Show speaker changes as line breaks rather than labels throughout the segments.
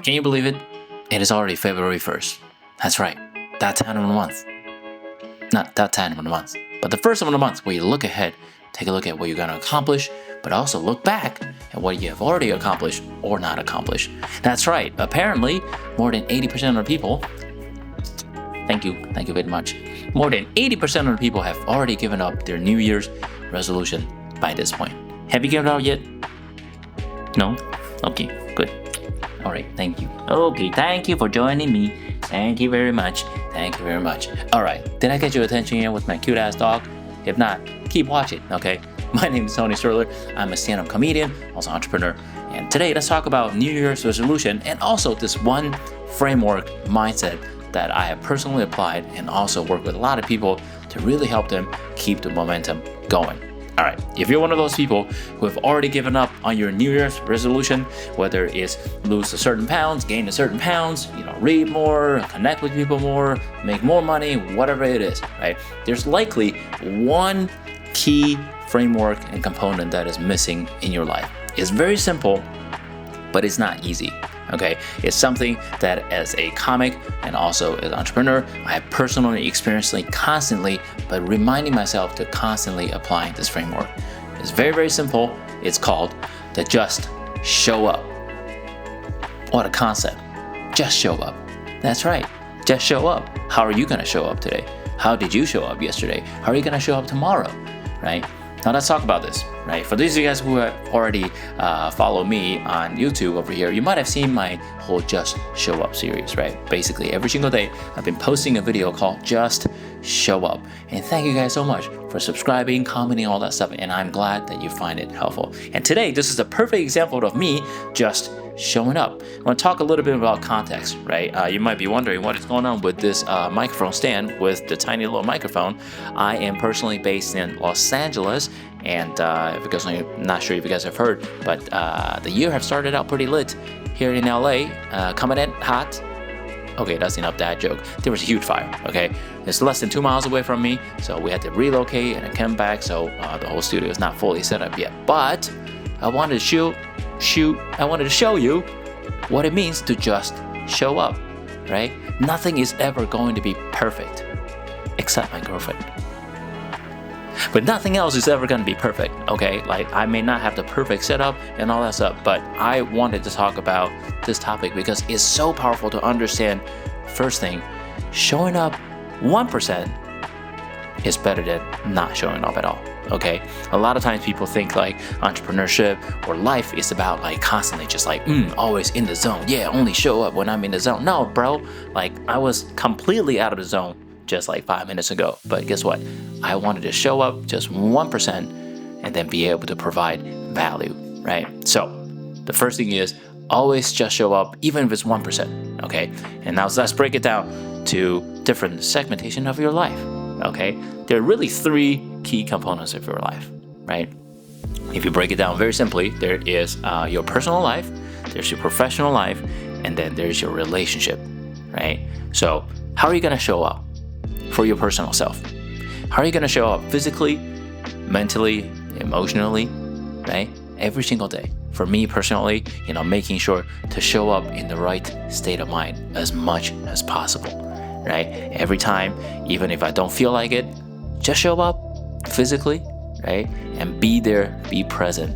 Can you believe it? It is already February 1st. That's right. That time of the month. Not that time of the month, but the first of the month where you look ahead, take a look at what you're going to accomplish, but also look back at what you have already accomplished or not accomplished. That's right. Apparently, more than 80% of the people, thank you very much. More than 80% of the people have already given up their New Year's resolution by this point. Have you given up yet? No? Okay, good. All right, thank you. Okay, thank you for joining me. Thank you very much. Thank you very much. All right, did I get your attention here with my cute ass dog? If not, keep watching, okay? My name is Shriller. I'm a stand-up comedian, also entrepreneur. And today, let's talk about New Year's resolution and also this one framework mindset that I have personally applied and also work with a lot of people to really help them keep the momentum going. All right, if you're one of those people who have already given up on your New Year's resolution, whether it's lose a certain pounds, gain a certain pounds, read more, connect with people more, make more money, whatever it is, right? There's likely one key framework and component that is missing in your life. It's very simple, but it's not easy. Okay, it's something that as a comic and also as an entrepreneur, I have personally experienced constantly, but reminding myself to constantly applying this framework. It's very, very simple. It's called the just show up. What a concept. Just show up. That's right. Just show up. How are you going to show up today? How did you show up yesterday? How are you going to show up tomorrow? Right? Now let's talk about this, right? For those of you guys who have already followed me on YouTube over here, you might have seen my whole Just Show Up series, right? Basically, every single day, I've been posting a video called Just Show Up. And thank you guys so much for subscribing, commenting, all that stuff. And I'm glad that you find it helpful. And today, this is a perfect example of me just showing up. I want to talk a little bit about context, right? You might be wondering what is going on with this microphone stand with the tiny little microphone. I am personally based in Los Angeles, and because I'm not sure if you guys have heard, but the year have started out pretty lit here in LA, coming in hot. Okay, that's enough dad joke. There was a huge fire, okay? It's less than 2 miles away from me, so we had to relocate and come back, so the whole studio is not fully set up yet. But I wanted to show you what it means to just show up, right? Nothing is ever going to be perfect, except my girlfriend. But nothing else is ever going to be perfect, okay? Like, I may not have the perfect setup and all that stuff, but I wanted to talk about this topic because it's so powerful to understand. First thing, showing up 1% is better than not showing up at all. Okay, a lot of times people think entrepreneurship or life is about constantly just always in the zone. Yeah, only show up when I'm in the zone. No, bro, I was completely out of the zone just 5 minutes ago. But guess what? I wanted to show up just 1% and then be able to provide value, right? So the first thing is always just show up, even if it's 1%. Okay, and now let's break it down to different segmentation of your life. Okay, there are really 3 key components of your life, right? If you break it down very simply, there is your personal life, there's your professional life, and then there's your relationship, right? So how are you going to show up for your personal self? How are you going to show up physically, mentally, emotionally, right? Every single day. For me personally, making sure to show up in the right state of mind as much as possible. Right? Every time, even if I don't feel like it, just show up physically, right? And be there, be present,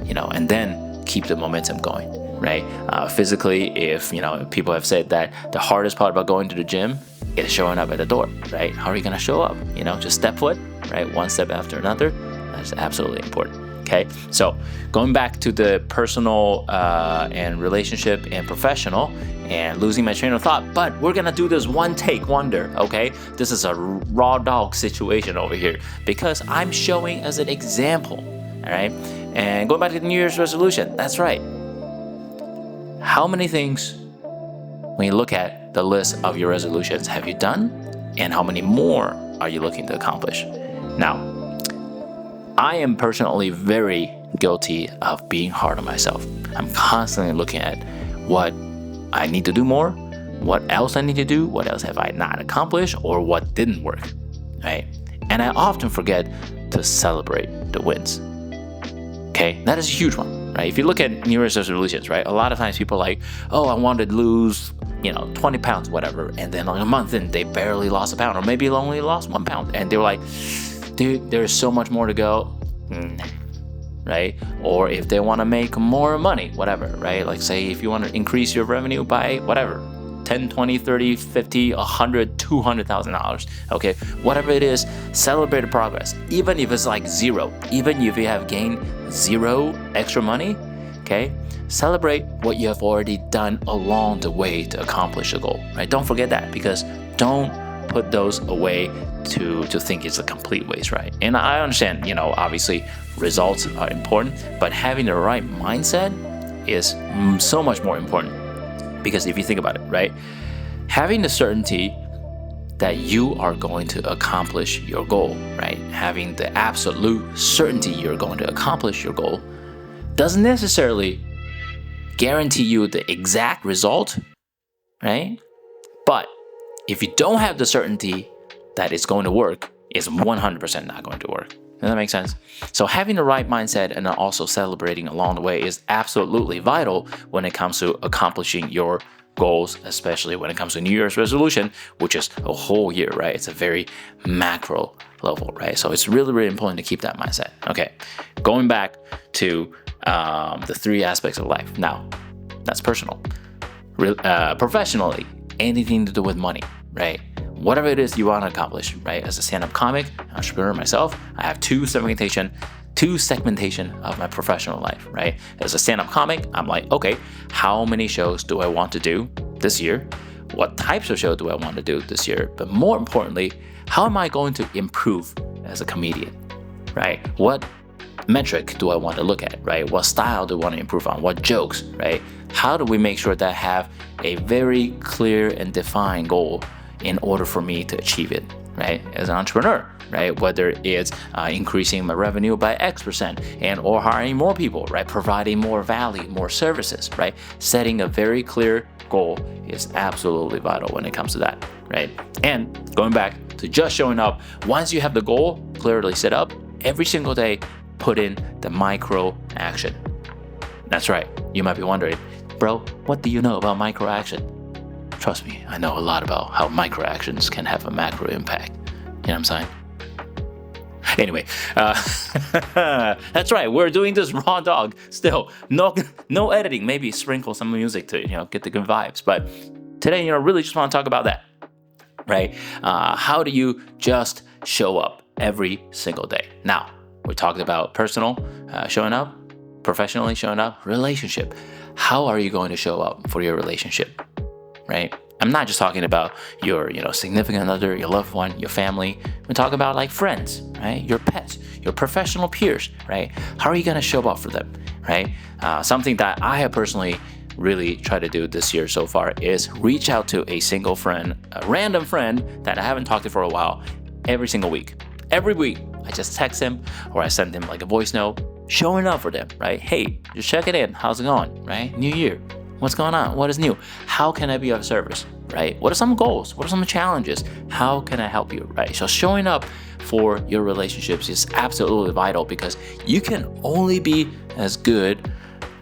and then keep the momentum going, right? Physically, if, people have said that the hardest part about going to the gym is showing up at the door, right? How are you going to show up? Just step foot, right? One step after another. That's absolutely important. Okay, so going back to the personal and relationship and professional and losing my train of thought, but we're gonna do this one take wonder, okay? This is a raw dog situation over here because I'm showing as an example, all right? And going back to the New Year's resolution, that's right. How many things, when you look at the list of your resolutions, have you done? And how many more are you looking to accomplish? Now, I am personally very guilty of being hard on myself. I'm constantly looking at what I need to do more, what else I need to do, what else have I not accomplished, or what didn't work, right? And I often forget to celebrate the wins. Okay, that is a huge one. right? If you look at New Year's resolutions, right? A lot of times people are like, oh, I want to lose, 20 pounds, whatever. And then like a month in, they barely lost a pound, or maybe only lost 1 pound. And they were like, dude, there's so much more to go. Right? Or if they want to make more money, whatever, right? Like say if you want to increase your revenue by whatever, 10, 20, 30, 50, 100, $200,000. Okay, whatever it is, celebrate the progress. Even if it's like zero, even if you have gained zero extra money, okay, celebrate what you have already done along the way to accomplish the goal, right? Don't forget that, because don't put those away to think it's a complete waste, right? And I understand, obviously results are important, but having the right mindset is so much more important. Because if you think about it, right, having the certainty that you are going to accomplish your goal, right, having the absolute certainty you're going to accomplish your goal doesn't necessarily guarantee you the exact result, right? But if you don't have the certainty that it's going to work, it's 100% not going to work. Does that make sense? So having the right mindset and also celebrating along the way is absolutely vital when it comes to accomplishing your goals, especially when it comes to New Year's resolution, which is a whole year, right? It's a very macro level, right? So it's really, really important to keep that mindset. Okay, going back to the 3 aspects of life. Now, that's personal. Professionally, anything to do with money, right? Whatever it is you want to accomplish, right? As a stand-up comic, entrepreneur myself, I have two segmentation of my professional life, right? As a stand-up comic, I'm like, okay, how many shows do I want to do this year? What types of shows do I want to do this year? But more importantly, how am I going to improve as a comedian, right? What metric do I want to look at, right? What style do I want to improve on? What jokes, right? How do we make sure that I have a very clear and defined goal in order for me to achieve it, right? As an entrepreneur, right? Whether it's increasing my revenue by X% and or hiring more people, right? Providing more value, more services, right? Setting a very clear goal is absolutely vital when it comes to that, right? And going back to just showing up, once you have the goal clearly set up, every single day, put in the micro action. That's right. You might be wondering, bro, what do you know about micro action? Trust me, I know a lot about how micro actions can have a macro impact. You know what I'm saying? Anyway, that's right. We're doing this raw dog still. No editing. Maybe sprinkle some music to get the good vibes. But today, really just want to talk about that, right? How do you just show up every single day? Now, we talked about personal showing up, professionally showing up, relationship. How are you going to show up for your relationship? Right? I'm not just talking about your, significant other, your loved one, your family. We're talking about like friends, right? Your pets, your professional peers, right? How are you going to show up for them, right? Something that I have personally really tried to do this year so far is reach out to a single friend, a random friend that I haven't talked to for a while, every single week. Every week, I just text him or I send him like a voice note, showing up for them, right? Hey, just checking in. How's it going, right? New year. What's going on? What is new? How can I be of service, right? What are some goals? What are some challenges? How can I help you, right? So showing up for your relationships is absolutely vital because you can only be as good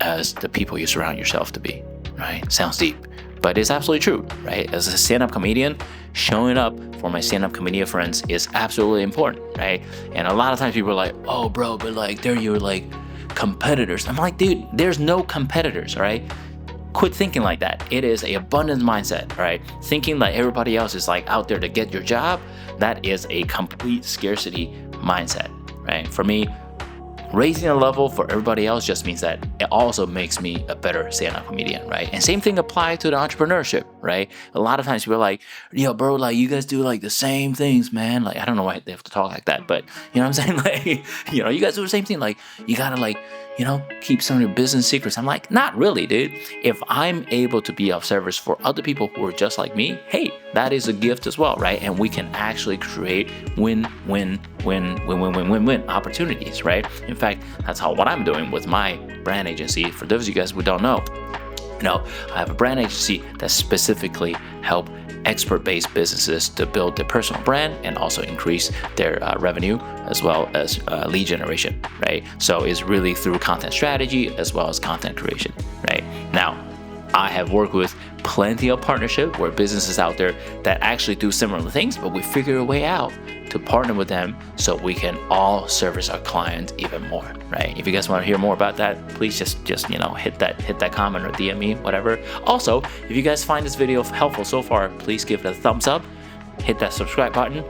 as the people you surround yourself to be, right? Sounds deep, but it's absolutely true, right? As a stand-up comedian, showing up for my stand-up comedian friends is absolutely important, right? And a lot of times people are like, oh, bro, but like they're your like competitors. I'm like, dude, there's no competitors, all right? Quit thinking like that. It is an abundance mindset, right? Thinking that everybody else is like out there to get your job, that is a complete scarcity mindset, right? For me, raising a level for everybody else just means that it also makes me a better stand-up comedian, right? And same thing applies to the entrepreneurship, right? A lot of times people are like, yo, bro, like you guys do like the same things, man. Like, I don't know why they have to talk like that, but you know what I'm saying? Like, you guys do the same thing. Like, you gotta like, keep some of your business secrets. I'm like, not really, dude. If I'm able to be of service for other people who are just like me, hey, that is a gift as well, right? And we can actually create win-win opportunities, right? In fact, that's what I'm doing with my brand agency. For those of you guys who don't know, I have a brand agency that specifically help expert-based businesses to build their personal brand and also increase their revenue as well as lead generation, right? So it's really through content strategy as well as content creation, right? Now, I have worked with plenty of partnership where businesses out there that actually do similar things, but we figure a way out to partner with them so we can all service our clients even more, right? If you guys want to hear more about that, please just hit that comment or DM me, whatever. Also, if you guys find this video helpful so far, please give it a thumbs up, hit that subscribe button.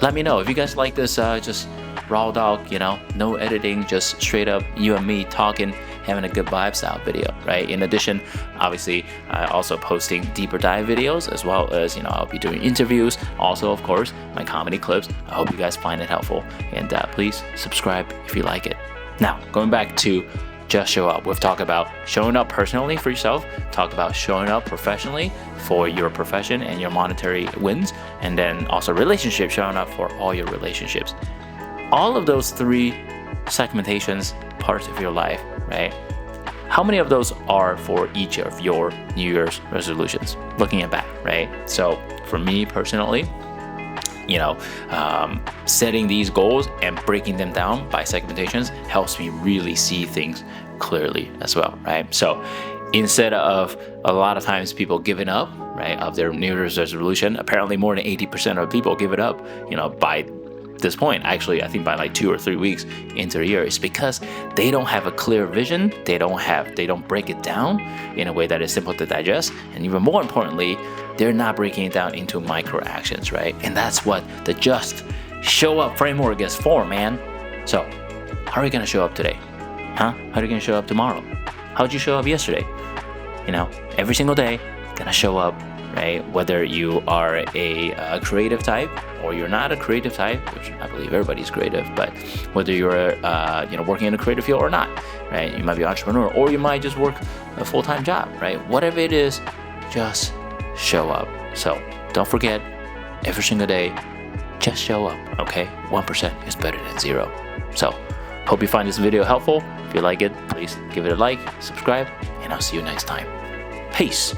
Let me know if you guys like this just raw dog, no editing, just straight up you and me talking, having a good vibe style video, right? In addition, obviously, also posting deeper dive videos as well as, I'll be doing interviews. Also, of course, my comedy clips. I hope you guys find it helpful, and please subscribe if you like it. Now, going back to just show up. We've talked about showing up personally for yourself, talk about showing up professionally for your profession and your monetary wins, and then also relationship, showing up for all your relationships. All of those three segmentations, parts of your life, right? How many of those are for each of your New Year's resolutions? Looking at back, right? So for me personally, setting these goals and breaking them down by segmentations helps me really see things clearly as well, right? So instead of a lot of times people giving up, right, of their New Year's resolution, apparently more than 80% of people give it up, by this point. Actually, I think by like 2 or 3 weeks into the year, it's because they don't have a clear vision. They don't break it down in a way that is simple to digest. And even more importantly, they're not breaking it down into micro actions, right? And that's what the just show up framework is for, man. So how are you going to show up today? How are you going to show up tomorrow? How'd you show up yesterday? Every single day, gonna show up, right? Whether you are a creative type or you're not a creative type, which I believe everybody's creative, but whether you're working in a creative field or not, right? You might be an entrepreneur or you might just work a full-time job, right? Whatever it is, just show up. So don't forget, every single day, just show up, okay? 1% is better than 0. So hope you find this video helpful. If you like it, please give it a like, subscribe, and I'll see you next time. Peace.